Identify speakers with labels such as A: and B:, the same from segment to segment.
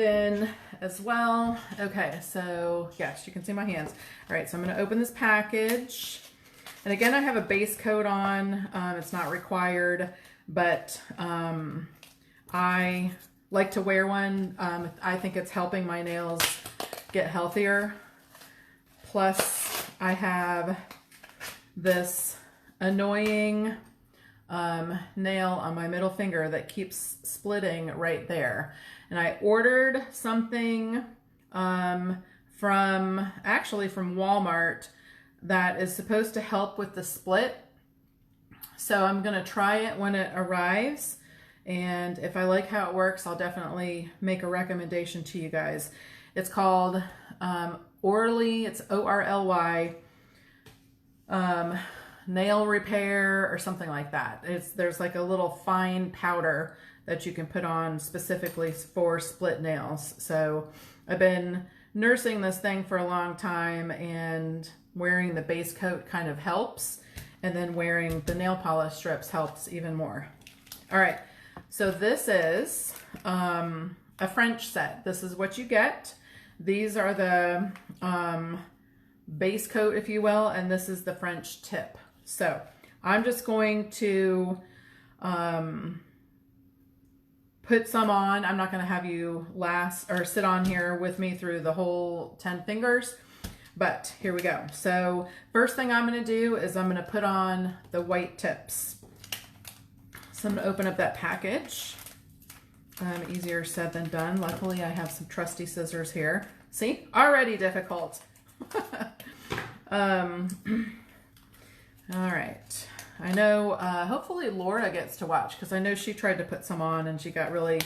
A: in as well. Okay, so yes, you can see my hands. All right, so I'm going to open this package. And again, I have a base coat on. It's not required, but I like to wear one. I think it's helping my nails get healthier. Plus, I have this annoying nail on my middle finger that keeps splitting right there. And I ordered something from Walmart that is supposed to help with the split. So I'm gonna try it when it arrives. And if I like how it works, I'll definitely make a recommendation to you guys. It's called Orly, it's O-R-L-Y, nail repair or something like that. There's like a little fine powder that you can put on specifically for split nails. So I've been nursing this thing for a long time, and wearing the base coat kind of helps. And then wearing the nail polish strips helps even more. All right, so this is a French set. This is what you get. These are the base coat, if you will, and this is the French tip. So I'm just going to put some on. I'm not going to have you sit on here with me through the whole 10 fingers, but here we go. So first thing I'm going to do is I'm going to put on the white tips. So I'm going to open up that package. Easier said than done. Luckily, I have some trusty scissors here. See, already difficult. All right. I know, hopefully Laura gets to watch, because I know she tried to put some on and she got really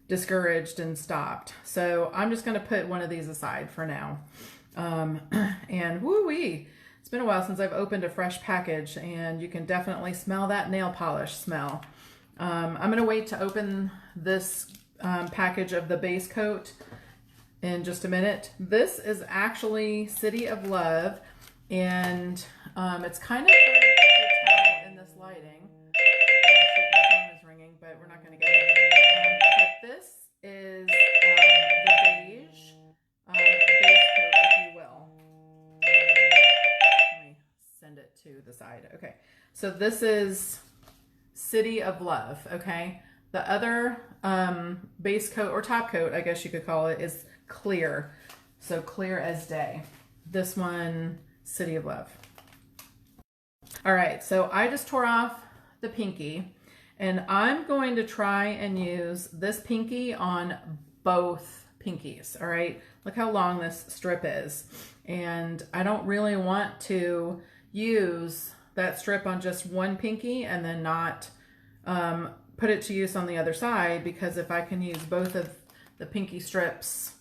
A: discouraged and stopped. So I'm just going to put one of these aside for now. And woo-wee, it's been a while since I've opened a fresh package, and you can definitely smell that nail polish smell. I'm going to wait to open this package of the base coat in just a minute. This is actually City of Love, and it's kind of hard to tell in this lighting. My phone is ringing, but we're not going to get it. But this is the beige base coat, if you will. Let me send it to the side. Okay, so this is City of Love, okay? The other base coat, or top coat, I guess you could call it, is clear. So clear as day. This one, City of Love. All right, so I just tore off the pinky, and I'm going to try and use this pinky on both pinkies, all right? Look how long this strip is. And I don't really want to use that strip on just one pinky and then not put it to use on the other side, because if I can use both of the pinky strips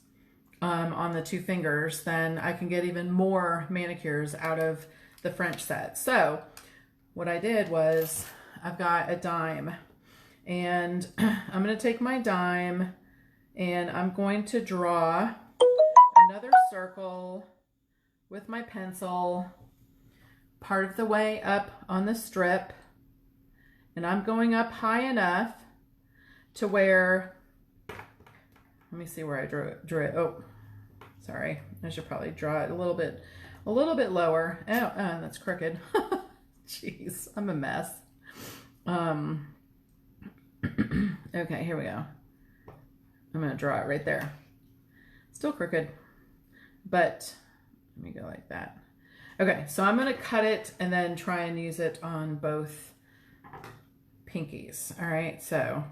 A: on the two fingers, then I can get even more manicures out of the French set. So what I did was, I've got a dime, and I'm going to take my dime and I'm going to draw another circle with my pencil part of the way up on the strip, and I'm going up high enough to where, let me see where I drew it. Oh, sorry. I should probably draw it a little bit lower. Oh, that's crooked. Jeez, I'm a mess. Okay, here we go. I'm going to draw it right there. Still crooked, but let me go like that. Okay, so I'm going to cut it and then try and use it on both pinkies. All right, so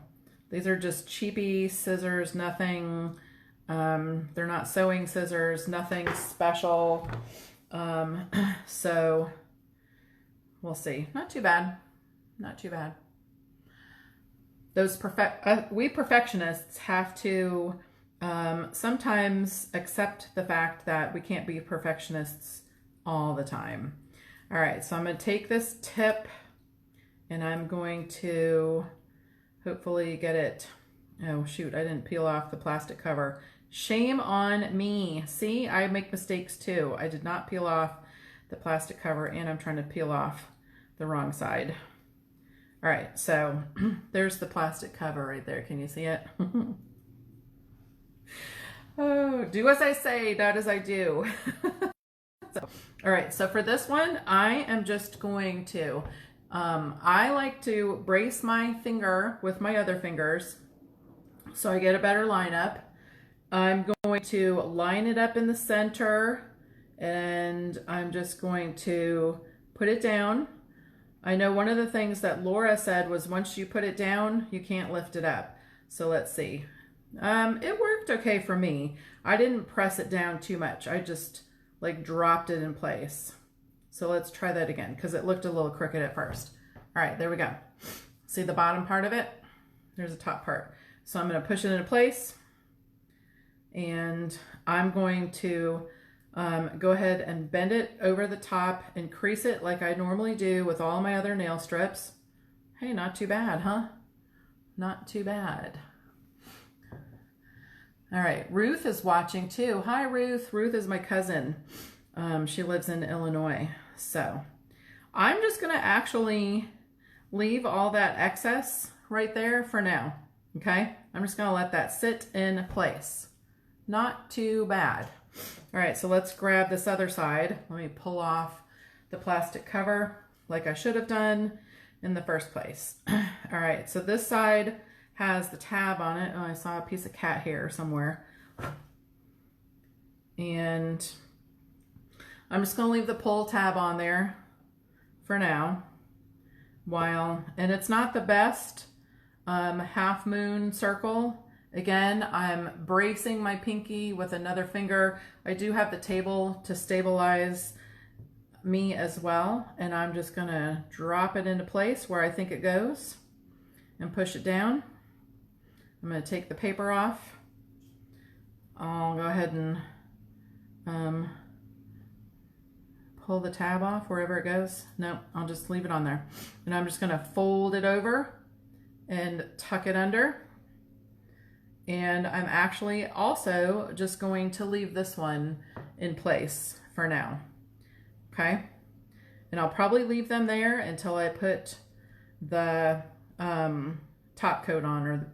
A: these are just cheapy scissors, nothing, they're not sewing scissors, nothing special. So we'll see. Not too bad. Not too bad. We perfectionists have to sometimes accept the fact that we can't be perfectionists all the time. All right, so I'm going to take this tip and I'm going to hopefully get it. Oh shoot, I didn't peel off the plastic cover. Shame on me. See, I make mistakes too. I did not peel off the plastic cover, and I'm trying to peel off the wrong side. All right, so there's the plastic cover right there. Can you see it? Oh, do as I say, not as I do. So, all right, so for this one, I am just going to, I like to brace my finger with my other fingers so I get a better lineup. I'm going to line it up in the center, and I'm just going to put it down. I know one of the things that Laura said was once you put it down, you can't lift it up. So let's see. It worked okay for me. I didn't press it down too much. I just like dropped it in place. So let's try that again because it looked a little crooked at first. All right, there we go. See the bottom part of it? There's the top part. So I'm going to push it into place, and I'm going to go ahead and bend it over the top and crease it like I normally do with all my other nail strips. Hey, not too bad, huh? Not too bad. All right, Ruth is watching too. Hi, Ruth. Ruth is my cousin. She lives in Illinois. So I'm just going to actually leave all that excess right there for now. Okay, I'm just going to let that sit in place. Not too bad. All right, so let's grab this other side. Let me pull off the plastic cover like I should have done in the first place. All right, so this side has the tab on it. Oh, I saw a piece of cat hair somewhere. And I'm just going to leave the pull tab on there for now. And it's not the best half moon circle. Again, I'm bracing my pinky with another finger. I do have the table to stabilize me as well. And I'm just going to drop it into place where I think it goes and push it down. I'm going to take the paper off. I'll go ahead and pull the tab off wherever it goes. No, I'll just leave it on there. And I'm just going to fold it over and tuck it under. And I'm actually also just going to leave this one in place for now. Okay? And I'll probably leave them there until I put the top coat on, or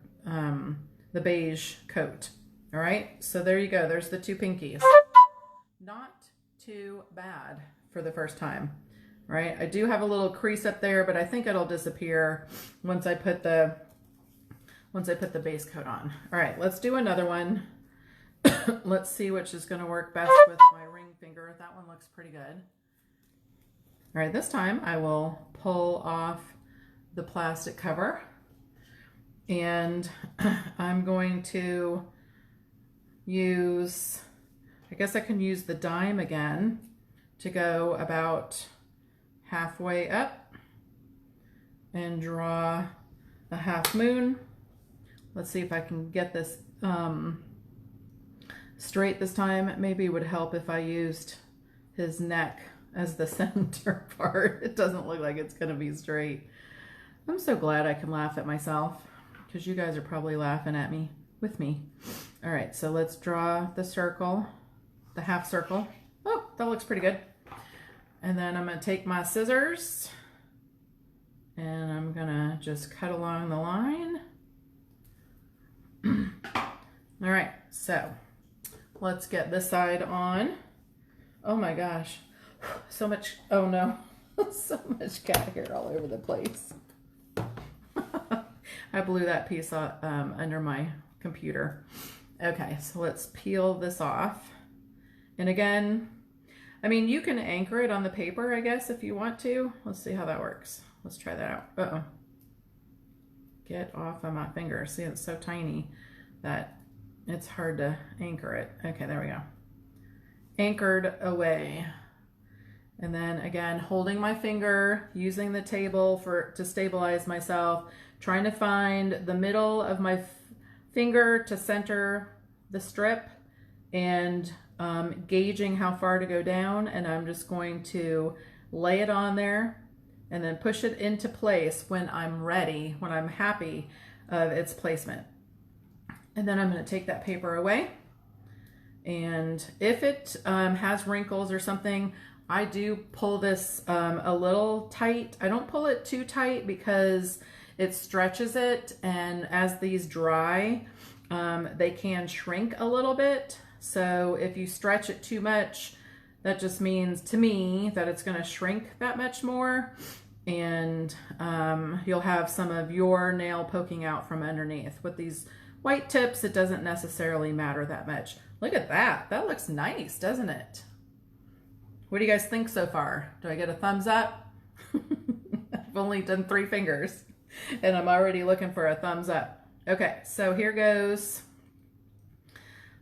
A: the beige coat. All right, so there you go. There's the two pinkies. Not too bad for the first time, right? I do have a little crease up there, but I think it'll disappear once I put the base coat on. All right, let's do another one. Let's see which is going to work best with my ring finger. That one looks pretty good. All right, this time I will pull off the plastic cover, and I'm going to use, I guess I can use the dime again to go about halfway up and draw a half moon. Let's see if I can get this straight this time. Maybe it would help if I used his neck as the center part. It doesn't look like it's gonna be straight. I'm so glad I can laugh at myself, because you guys are probably laughing at me with me. All right, so let's draw the circle, the half circle. Oh, that looks pretty good. And then I'm gonna take my scissors and I'm gonna just cut along the line. All right, so let's get this side on. Oh my gosh, so much, oh no, so much cat hair all over the place. I blew that piece under my computer. Okay, so let's peel this off. And again, I mean, you can anchor it on the paper, I guess, if you want to. Let's see how that works. Let's try that out. Uh-oh. Get off of my finger. See, it's so tiny that it's hard to anchor it. Okay, there we go. Anchored away. And then again, holding my finger, using the table to stabilize myself, trying to find the middle of my finger to center the strip, and gauging how far to go down. And I'm just going to lay it on there and then push it into place when I'm ready, when I'm happy of its placement. And then I'm going to take that paper away. And if it has wrinkles or something, I do pull this a little tight. I don't pull it too tight because it stretches it, and as these dry, they can shrink a little bit. So if you stretch it too much, that just means to me that it's going to shrink that much more, and you'll have some of your nail poking out from underneath. With these white tips, it doesn't necessarily matter that much. Look at that. That looks nice, doesn't it? What do you guys think so far? Do I get a thumbs up? I've only done 3 fingers and I'm already looking for a thumbs up. Okay, so here goes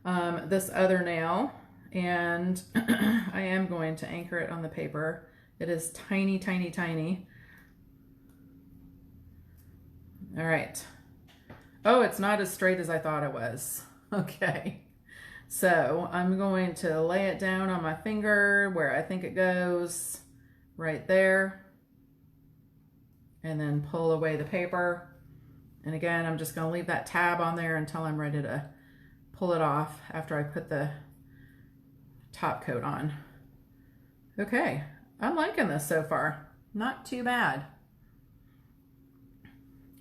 A: this other nail, and I am going to anchor it on the paper. It is tiny, tiny, tiny. All right. Oh, it's not as straight as I thought it was. Okay. So I'm going to lay it down on my finger where I think it goes, right there, and then pull away the paper. And again, I'm just going to leave that tab on there until I'm ready to pull it off after I put the top coat on. Okay, I'm liking this so far. Not too bad.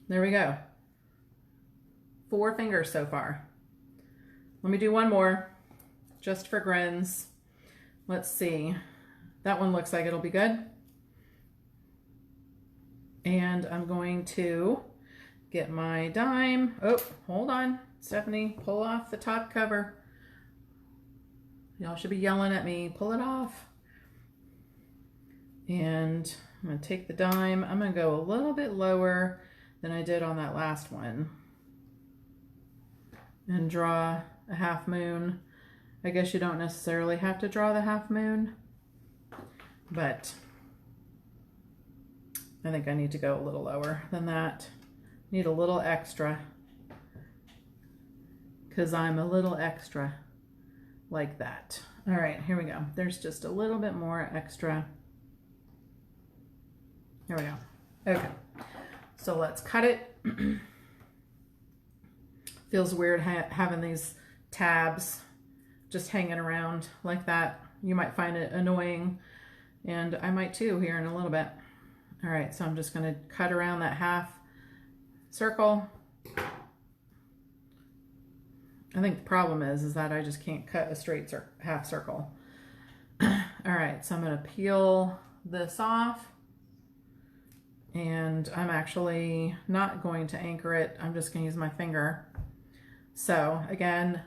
A: There we go. 4 fingers so far. Let me do one more, just for grins. Let's see. That one looks like it'll be good. And I'm going to get my dime. Oh, hold on, Stephanie, pull off the top cover. Y'all should be yelling at me, pull it off. And I'm gonna take the dime. I'm gonna go a little bit lower than I did on that last one and draw a half moon. I guess you don't necessarily have to draw the half moon, but I think I need to go a little lower than that. Need a little extra because I'm a little extra like that. All right, here we go. There's just a little bit more extra. There we go. Okay, so let's cut it. Feels weird having these tabs just hanging around like that. You might find it annoying, and I might too here in a little bit. All right, so I'm just going to cut around that half circle. I think the problem is that I just can't cut a straight half circle. All right, so I'm going to peel this off, and I'm actually not going to anchor it. I'm just going to use my finger. So again,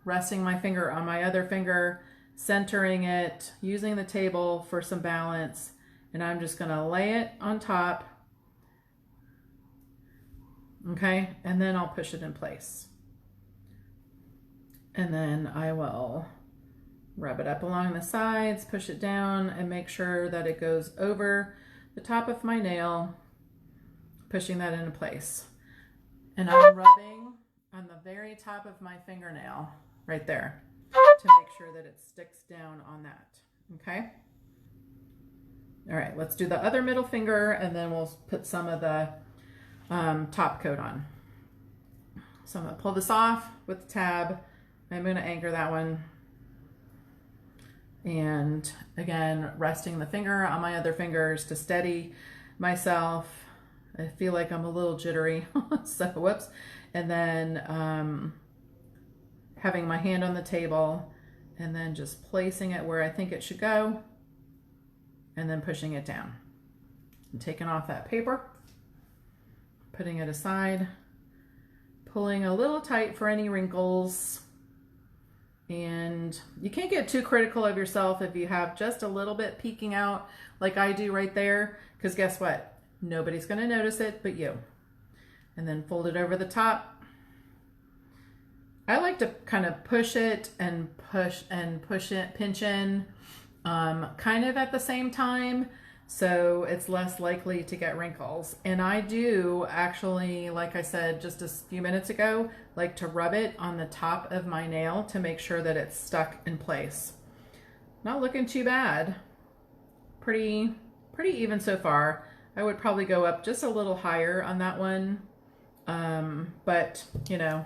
A: resting my finger on my other finger, centering it, using the table for some balance, and I'm just going to lay it on top. Okay, and then I'll push it in place. And then I will rub it up along the sides, push it down, and make sure that it goes over the top of my nail, pushing that into place. And I'm rubbing on the very top of my fingernail right there to make sure that it sticks down on that. Okay. All right, let's do the other middle finger, and then we'll put some of the top coat on. So I'm going to pull this off with the tab. I'm going to anchor that one. And again, resting the finger on my other fingers to steady myself. I feel like I'm a little jittery, so whoops. And then having my hand on the table and then just placing it where I think it should go and then pushing it down. I'm taking off that paper, putting it aside, pulling a little tight for any wrinkles. And you can't get too critical of yourself if you have just a little bit peeking out like I do right there, because guess what? Nobody's going to notice it but you. And then fold it over the top. I like to kind of push it and push it, pinch in kind of at the same time, so it's less likely to get wrinkles. And I do actually, like I said just a few minutes ago, like to rub it on the top of my nail to make sure that it's stuck in place. Not looking too bad. Pretty even so far. I would probably go up just a little higher on that one. But you know,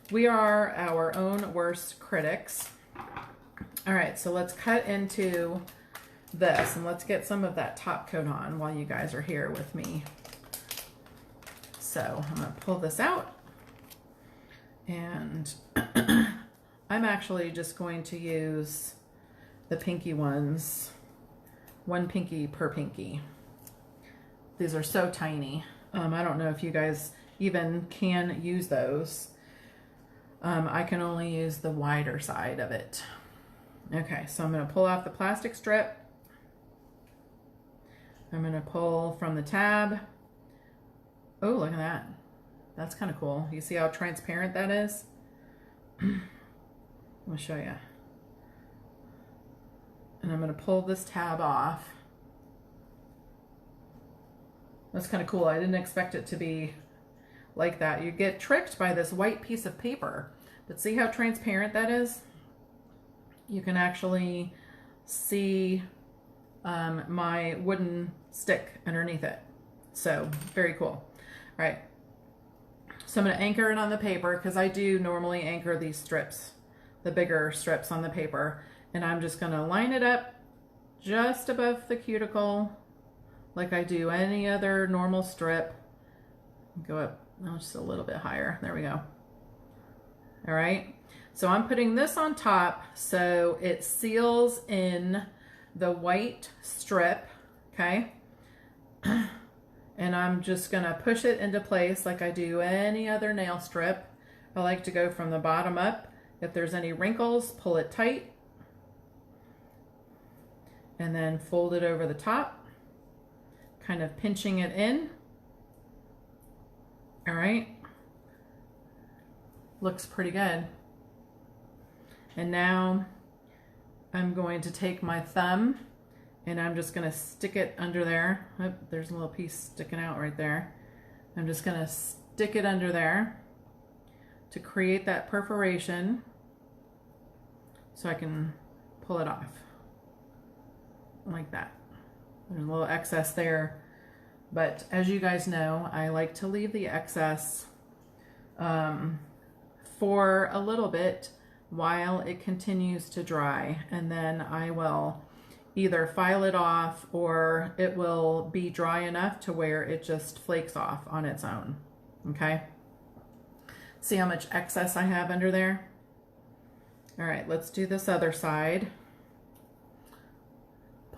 A: we are our own worst critics. All right, so let's cut into this, and let's get some of that top coat on while you guys are here with me. So I'm going to pull this out, and I'm actually just going to use the pinky ones, one pinky per pinky. These are so tiny. I don't know if you guys even can use those. I can only use the wider side of it. Okay, so I'm going to pull off the plastic strip. I'm going to pull from the tab. Oh, look at that. That's kind of cool. You see how transparent that is? I'll show you. And I'm going to pull this tab off. That's kind of cool. I didn't expect it to be like that. You get tricked by this white piece of paper. But see how transparent that is? You can actually see my wooden stick underneath it. So very cool. All right. So I'm going to anchor it on the paper because I do normally anchor these strips, the bigger strips on the paper. And I'm just going to line it up just above the cuticle like I do any other normal strip. Go up just a little bit higher. There we go. All right. So I'm putting this on top so it seals in the white strip, okay? And I'm just gonna push it into place like I do any other nail strip. I like to go from the bottom up. If there's any wrinkles, pull it tight. And then fold it over the top, kind of pinching it in. All right. Looks pretty good. And now I'm going to take my thumb and I'm just going to stick it under there. Oh, there's a little piece sticking out right there. I'm just going to stick it under there to create that perforation so I can pull it off like that. There's a little excess there, but as you guys know, I like to leave the excess for a little bit while it continues to dry, and then I will either file it off or it will be dry enough to where it just flakes off on its own. Okay, see how much excess I have under there? All right, let's do this other side.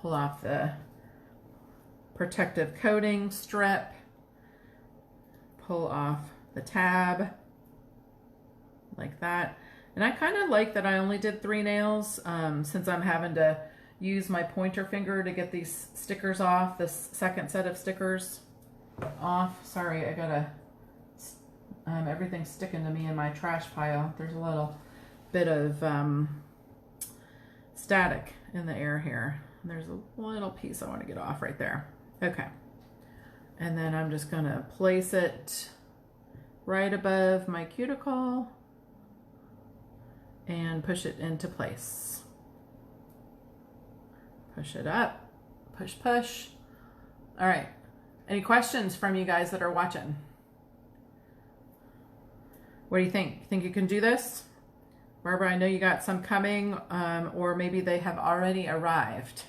A: Pull off the protective coating strip, pull off the tab like that. And I kind of like that I only did 3 nails since I'm having to use my pointer finger to get these stickers off, this second set of stickers off. Sorry, I got everything's sticking to me in my trash pile. There's a little bit of static in the air here. There's a little piece I want to get off right there. Okay. And then I'm just going to place it right above my cuticle and push it into place. Push it up, push, push. All right. Any questions from you guys that are watching? What do you think? Think you can do this? Barbara, I know you got some coming, or maybe they have already arrived.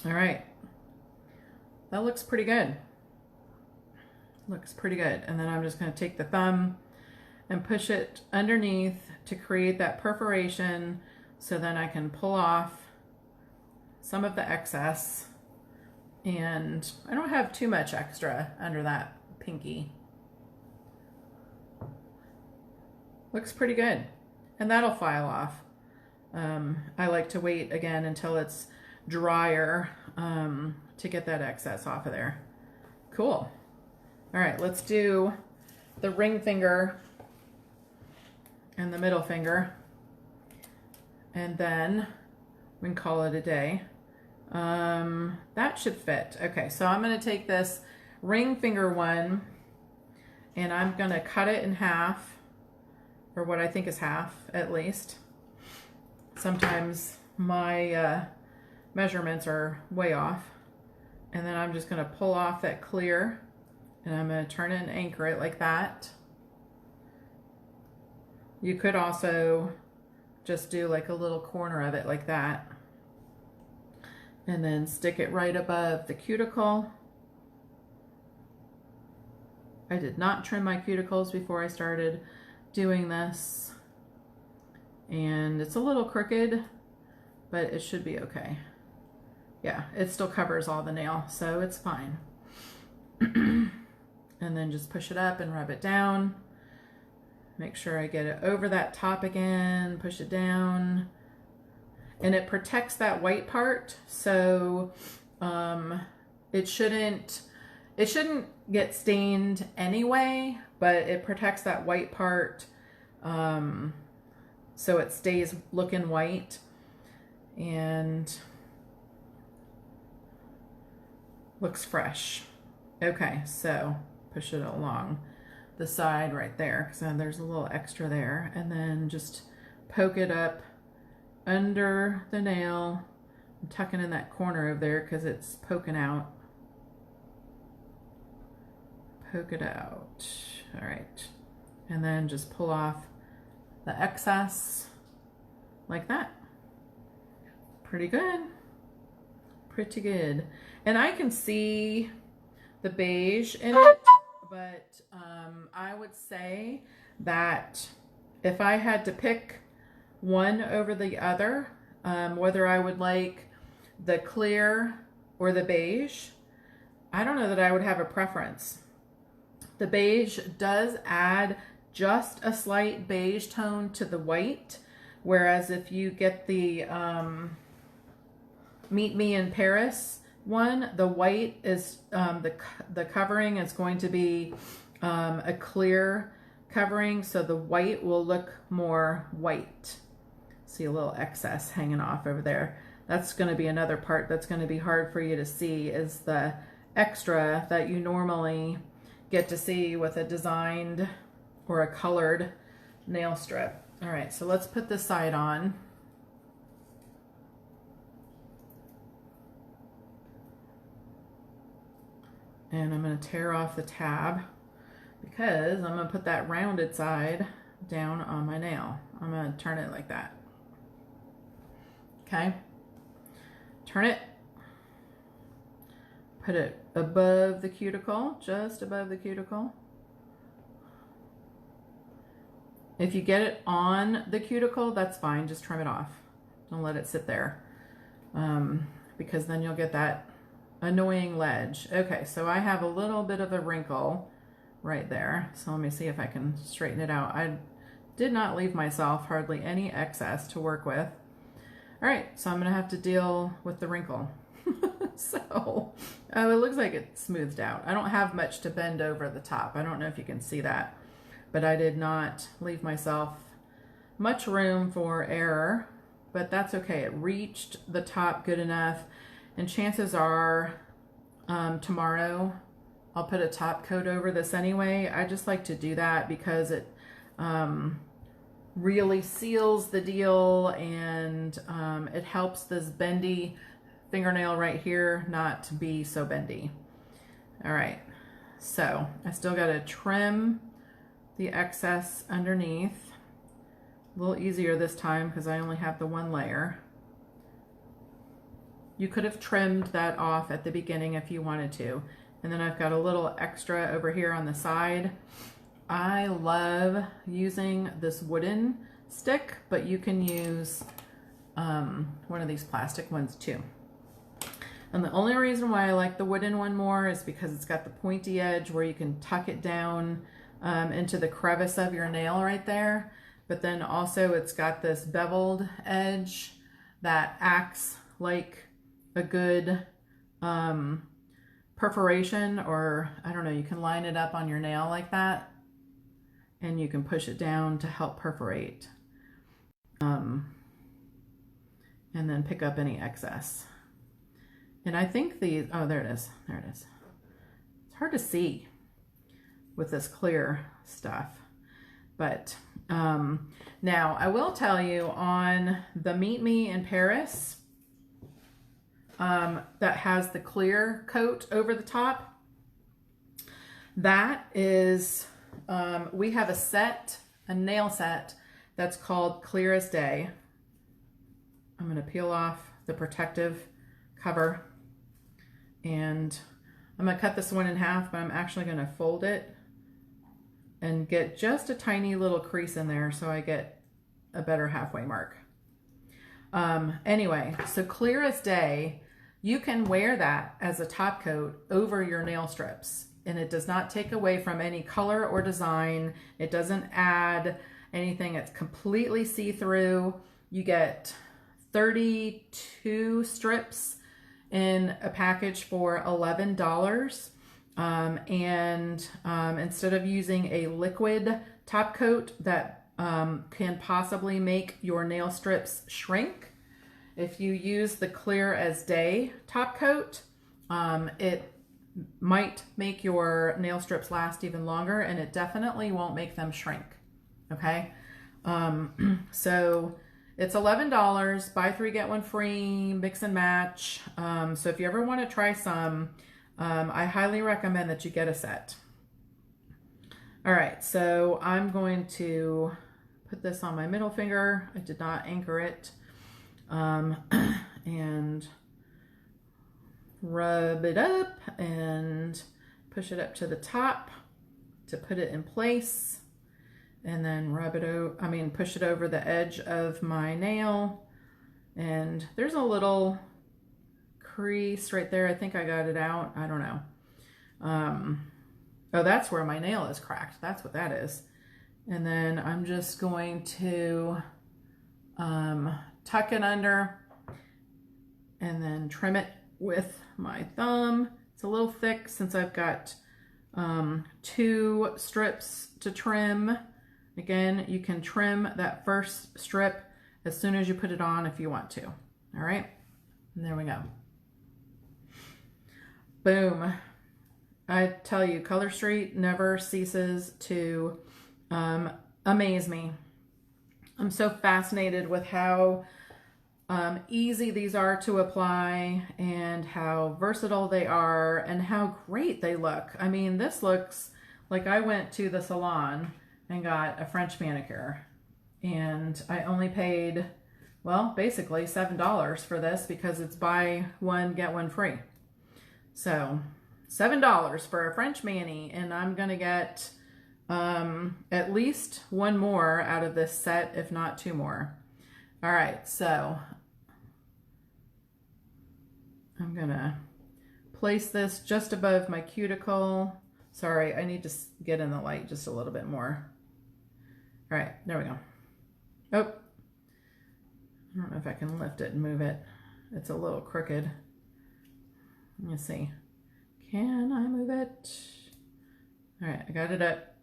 A: All right. That looks pretty good. Looks pretty good. And then I'm just going to take the thumb and push it underneath to create that perforation so then I can pull off some of the excess. And I don't have too much extra under that pinky. Looks pretty good. And that'll file off. I like to wait again until it's drier to get that excess off of there. Cool. All right, let's do the ring finger and the middle finger, and then we can call it a day. That should fit. Okay, so I'm going to take this ring finger one and I'm going to cut it in half, or what I think is half at least. Sometimes my measurements are way off. And then I'm just going to pull off that clear and I'm going to turn it and anchor it like that. You could also just do like a little corner of it like that. And then stick it right above the cuticle. I did not trim my cuticles before I started doing this. And it's a little crooked, but it should be okay. Yeah, it still covers all the nail, so it's fine. And then just push it up and rub it down. Make sure I get it over that top again, push it down. And it protects that white part, so it shouldn't get stained anyway, but it protects that white part so it stays looking white. And looks fresh. Okay, so push it along the side right there, because there's a little extra there, and then just poke it up under the nail. I'm tucking in that corner over there because it's poking out. Poke it out. All right, and then just pull off the excess like that. Pretty good. Pretty good. And I can see the beige in it, but I would say that if I had to pick one over the other, whether I would like the clear or the beige, I don't know that I would have a preference. The beige does add just a slight beige tone to the white, whereas if you get the Meet Me in Paris one, the white is the covering is going to be a clear covering, so the white will look more white. See a little excess hanging off over there. That's going to be another part that's going to be hard for you to see, is the extra that you normally get to see with a designed or a colored nail strip. All right, so let's put this side on. And I'm going to tear off the tab because I'm going to put that rounded side down on my nail. I'm going to turn it like that. Okay. Turn it. Put it above the cuticle, just above the cuticle. If you get it on the cuticle, that's fine. Just trim it off. Don't let it sit there. Because then you'll get that annoying ledge. Okay, so I have a little bit of a wrinkle right there. So let me see if I can straighten it out. I did not leave myself hardly any excess to work with. All right, so I'm gonna have to deal with the wrinkle. So, oh, it looks like it's smoothed out. I don't have much to bend over the top. I don't know if you can see that, but I did not leave myself much room for error, but that's okay. It reached the top good enough. And chances are tomorrow I'll put a top coat over this anyway. I just like to do that because it really seals the deal, and it helps this bendy fingernail right here not to be so bendy. All right, so I still got to trim the excess underneath. A little easier this time because I only have the one layer. You could have trimmed that off at the beginning if you wanted to. And then I've got a little extra over here on the side. I love using this wooden stick, but you can use one of these plastic ones too. And the only reason why I like the wooden one more is because it's got the pointy edge where you can tuck it down into the crevice of your nail right there. But then also it's got this beveled edge that acts like a good perforation, or I don't know, you can line it up on your nail like that and you can push it down to help perforate and then pick up any excess. And I think these, oh, there it is. There it is. It's hard to see with this clear stuff. But now I will tell you on the Meet Me in Paris that has the clear coat over the top, that is, we have a nail set that's called Clear as Day. I'm going to peel off the protective cover, and I'm going to cut this one in half, but I'm actually going to fold it and get just a tiny little crease in there so I get a better halfway mark. Anyway, so Clear as Day, you can wear that as a top coat over your nail strips, and it does not take away from any color or design. It doesn't add anything. It's completely see-through. You get 32 strips in a package for $11. Instead of using a liquid top coat that can possibly make your nail strips shrink, if you use the Clear as Day top coat, it might make your nail strips last even longer, and it definitely won't make them shrink. Okay, so it's $11, buy 3 get 1 free, mix and match. So if you ever want to try some, I highly recommend that you get a set. All right, so I'm going to put this on my middle finger. I did not anchor it. And rub it up and push it up to the top to put it in place, and then push it over the edge of my nail. And there's a little crease right there. I think I got it out. I don't know. Oh, that's where my nail is cracked. That's what that is. And then I'm just going to tuck it under and then trim it with my thumb. It's a little thick since I've got 2 strips to trim. Again, you can trim that first strip as soon as you put it on if you want to. All right, and there we go. Boom. I tell you, Color Street never ceases to amaze me. I'm so fascinated with how easy these are to apply and how versatile they are and how great they look. I mean, this looks like I went to the salon and got a French manicure, and I only paid, well, basically $7 for this because it's buy 1 get 1 free. So $7 for a French mani, and I'm gonna get at least 1 more out of this set, if not 2 more. All right, so I'm gonna place this just above my cuticle. Sorry, I need to get in the light just a little bit more. All right, there we go. Oh, I don't know if I can lift it and move it. It's a little crooked. Let me see. Can I move it? All right, I got it up.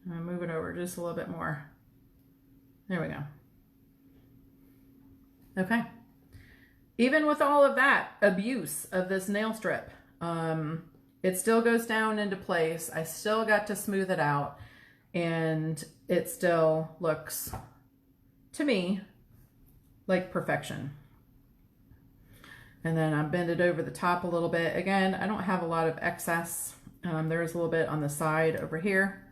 A: I'm gonna move it over just a little bit more. There we go. Okay. Even with all of that abuse of this nail strip, it still goes down into place. I still got to smooth it out, and it still looks, to me, like perfection. And then I bend it over the top a little bit. Again, I don't have a lot of excess. There is a little bit on the side over here.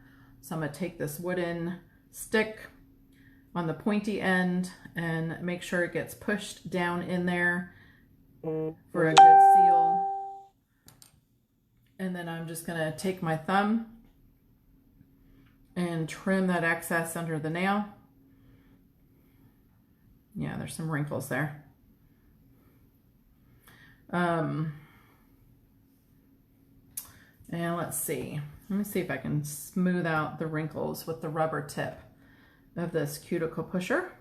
A: So I'm gonna take this wooden stick on the pointy end and make sure it gets pushed down in there for a good seal. And then I'm just gonna take my thumb and trim that excess under the nail. Yeah, there's some wrinkles there. And let's see. Let me see if I can smooth out the wrinkles with the rubber tip of this cuticle pusher.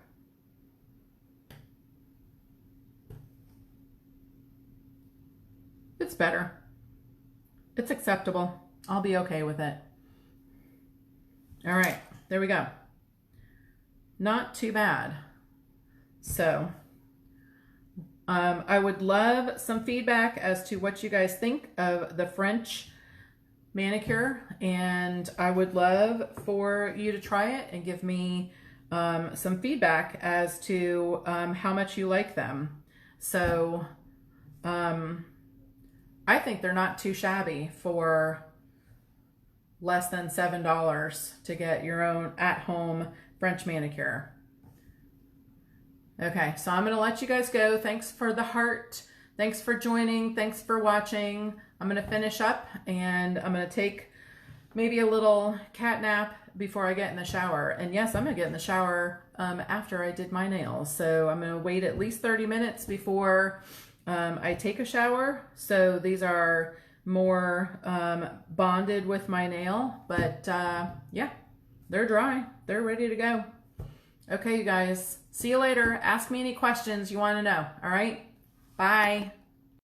A: It's better. It's acceptable. I'll be okay with it. All right, there we go. Not too bad. So I would love some feedback as to what you guys think of the French manicure, and I would love for you to try it and give me some feedback as to how much you like them. So I think they're not too shabby for less than $7 to get your own at-home French manicure. Okay, so I'm going to let you guys go. Thanks for the heart. Thanks for joining. Thanks for watching. I'm going to finish up and I'm going to take maybe a little cat nap before I get in the shower. And yes, I'm going to get in the shower after I did my nails. So I'm going to wait at least 30 minutes before I take a shower. So these are more bonded with my nail, but yeah, they're dry. They're ready to go. Okay, you guys, see you later. Ask me any questions you want to know. All right, bye.